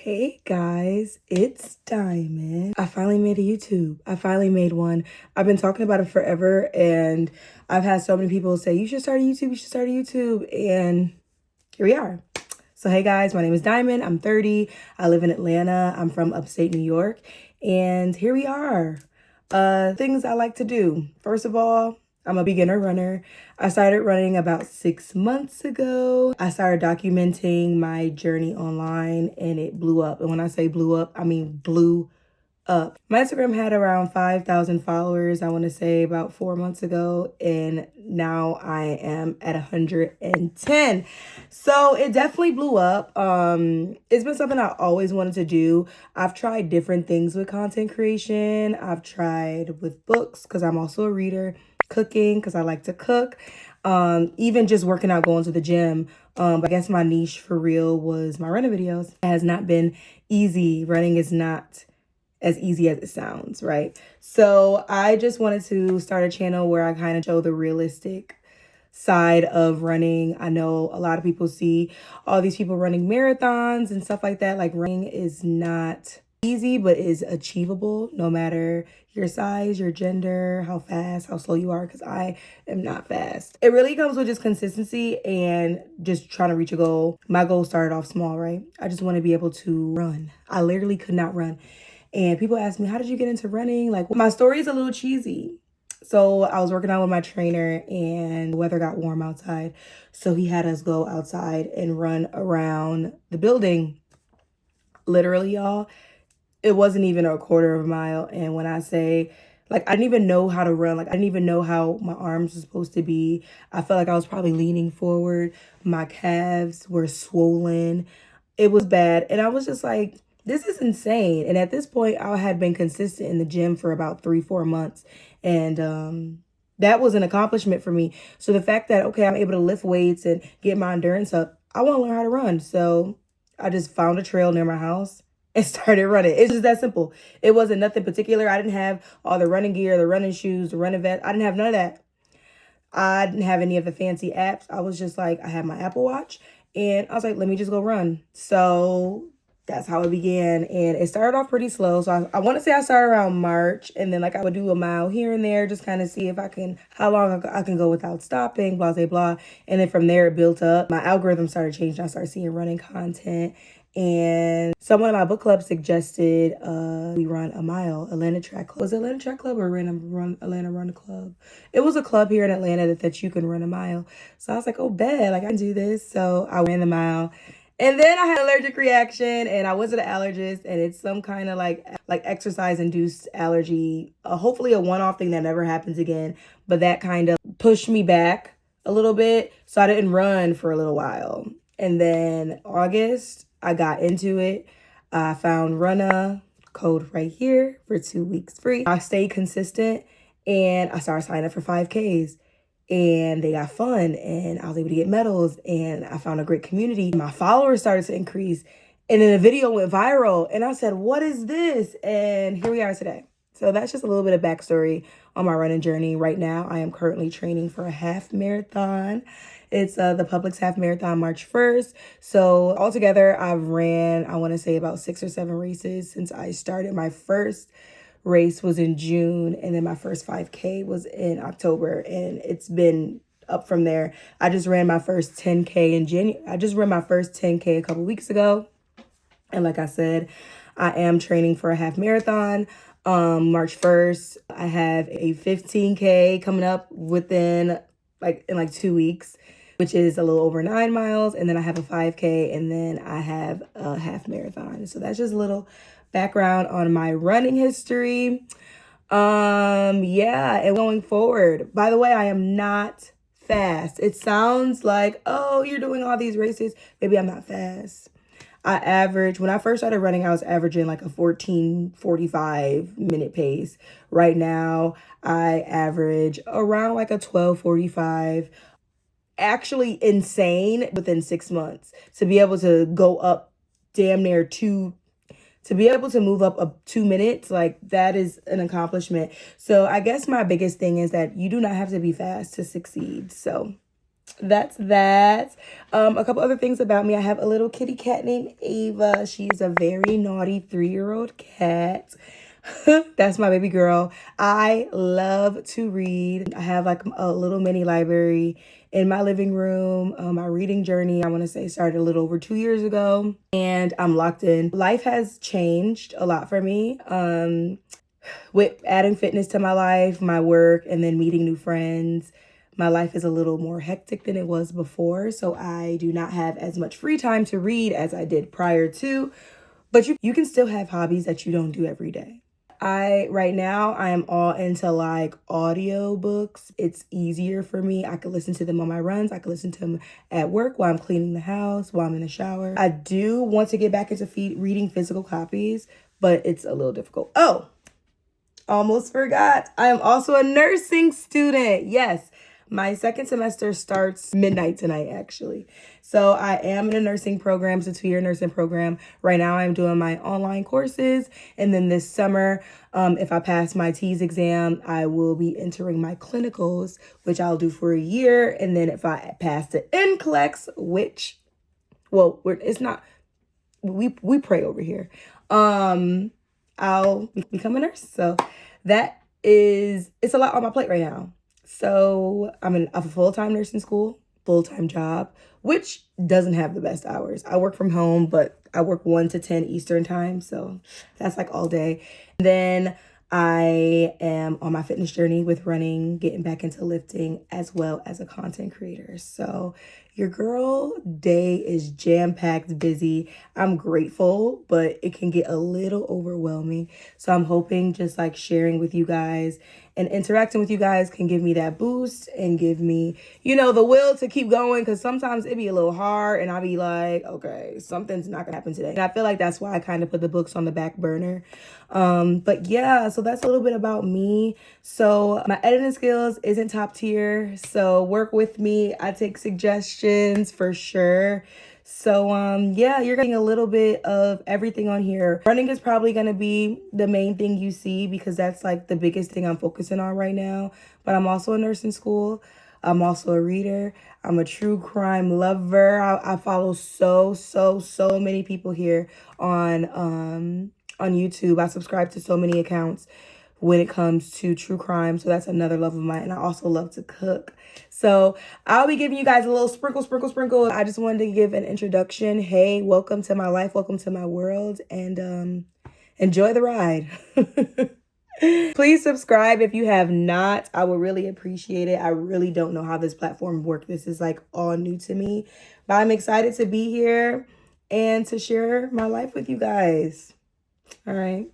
Hey guys, it's Diamond. I finally made a YouTube. I finally made one. I've been talking about it forever and I've had so many people say, you should start a YouTube, you should start a YouTube. And here we are. So hey guys, my name is Diamond. I'm 30. I live in Atlanta. I'm from upstate New York. And here we are. Things I like to do. First of all, I'm a beginner runner. I started running about 6 months ago. I started documenting my journey online and it blew up. And when I say blew up, I mean blew up. My Instagram had around 5,000 followers, I want to say about 4 months ago, and now I am at 110. So it definitely blew up. It's been something I always wanted to do. I've tried different things with content creation. I've tried with books because I'm also a reader, cooking because I like to cook, even just working out, going to the gym. I guess my niche for real was my running videos. It has not been easy. Running is not as easy as it sounds, right? So I just wanted to start a channel where I kind of show the realistic side of running. I know a lot of people see all these people running marathons and stuff like that. Like, running is not easy, but is achievable no matter your size, your gender, how fast, how slow you are, because I am not fast. It really comes with just consistency and just trying to reach a goal. My goal started off small, right? I just want to be able to run. I literally could not run. And people ask me, how did you get into running? Like, my story is a little cheesy. So I was working out with my trainer and the weather got warm outside. So he had us go outside and run around the building. Literally, y'all, it wasn't even a quarter of a mile. And when I say, like, I didn't even know how to run. Like, I didn't even know how my arms were supposed to be. I felt like I was probably leaning forward. My calves were swollen. It was bad. And I was just like, this is insane. And at this point, I had been consistent in the gym for about 3-4 months. And that was an accomplishment for me. So the fact that, okay, I'm able to lift weights and get my endurance up, I want to learn how to run. So I just found a trail near my house and started running. It's just that simple. It wasn't nothing particular. I didn't have all the running gear, the running shoes, the running vest. I didn't have none of that. I didn't have any of the fancy apps. I was just like, I had my Apple Watch and I was like, let me just go run. So that's how it began. And it started off pretty slow. So I want to say I started around March, and then like I would do a mile here and there, just kind of see if I can, how long I can go without stopping, blah, blah, blah. And then from there it built up. My algorithm started changing. I started seeing running content. And someone in my book club suggested we run a mile, Atlanta Track Club. Was it Atlanta Track Club or Atlanta Run Club? It was a club here in Atlanta that you can run a mile. So I was like, oh, bet, like I can do this. So I ran the mile. And then I had an allergic reaction and I went to the allergist, and it's some kind of like exercise-induced allergy. Hopefully a one-off thing that never happens again. But that kind of pushed me back a little bit. So I didn't run for a little while. And then August, I got into it. I found Runna, code right here, for 2 weeks free. I stayed consistent and I started signing up for 5Ks. And they got fun and I was able to get medals and I found a great community. My followers started to increase and then the video went viral and I said, what is this? And here we are today. So that's just a little bit of backstory on my running journey. Right now, I am currently training for a half marathon. It's the Publix half marathon March 1st. So altogether, I've ran, I want to say about 6 or 7 races since I started. My first race was in June, and then my first 5K was in October, and it's been up from there. I just ran my first 10K in January. I just ran my first 10K a couple weeks ago. And like I said, I am training for a half marathon. March 1st, I have a 15K coming up in 2 weeks, which is a little over 9 miles. And then I have a 5K, and then I have a half marathon. So that's just a little background on my running history. Yeah, and going forward, by the way, I am not fast. It sounds like, oh, you're doing all these races. Maybe I'm not fast. When I first started running, I was averaging like a 14:45 minute pace. Right now, I average around like a 12:45. Actually insane within 6 months to be able to go up damn near to be able to move up 2 minutes, like that is an accomplishment. So I guess my biggest thing is that you do not have to be fast to succeed. So that's that. A couple other things about me. I have a little kitty cat named Ava. She's a very naughty 3-year-old cat. That's my baby girl. I love to read. I have like a little mini library in my living room. My reading journey, I want to say, started a little over 2 years ago, and I'm locked in. Life has changed a lot for me. With adding fitness to my life, my work, and then meeting new friends, my life is a little more hectic than it was before. So I do not have as much free time to read as I did prior to. But you can still have hobbies that you don't do every day. Right now I am all into like audiobooks. It's easier for me. I could listen to them on my runs. I could listen to them at work while I'm cleaning the house, while I'm in the shower. I do want to get back into reading physical copies, but it's a little difficult. Oh, almost forgot. I am also a nursing student. Yes, my second semester starts midnight tonight, actually. So I am in a nursing program. It's a 2-year nursing program. Right now I'm doing my online courses. And then this summer, if I pass my TEAS exam, I will be entering my clinicals, which I'll do for a year. And then if I pass the NCLEX, which, well, it's not, we pray over here. I'll become a nurse. So it's a lot on my plate right now. So I'm in a full-time nursing school, full-time job, which doesn't have the best hours. I work from home, but I work 1 to 10 Eastern time. So that's like all day. And then I am on my fitness journey with running, getting back into lifting, as well as a content creator. So your girl day is jam-packed busy. I'm grateful, but it can get a little overwhelming. So I'm hoping just like sharing with you guys and interacting with you guys can give me that boost and give me, the will to keep going. Because sometimes it be a little hard and I'll be like, okay, something's not gonna happen today. And I feel like that's why I kind of put the books on the back burner. But yeah, so that's a little bit about me. So my editing skills isn't top tier, so work with me. I take suggestions for sure. So yeah, you're getting a little bit of everything on here. Running is probably going to be the main thing you see because that's like the biggest thing I'm focusing on right now. But I'm also a nurse in school. I'm also a reader. I'm a true crime lover. I follow so many people here on YouTube. I subscribe to so many accounts when it comes to true crime. So that's another love of mine. And I also love to cook. So I'll be giving you guys a little sprinkle. I just wanted to give an introduction. Hey, welcome to my life. Welcome to my world. And enjoy the ride. Please subscribe if you have not. I would really appreciate it. I really don't know how this platform works. This is like all new to me. But I'm excited to be here and to share my life with you guys. All right.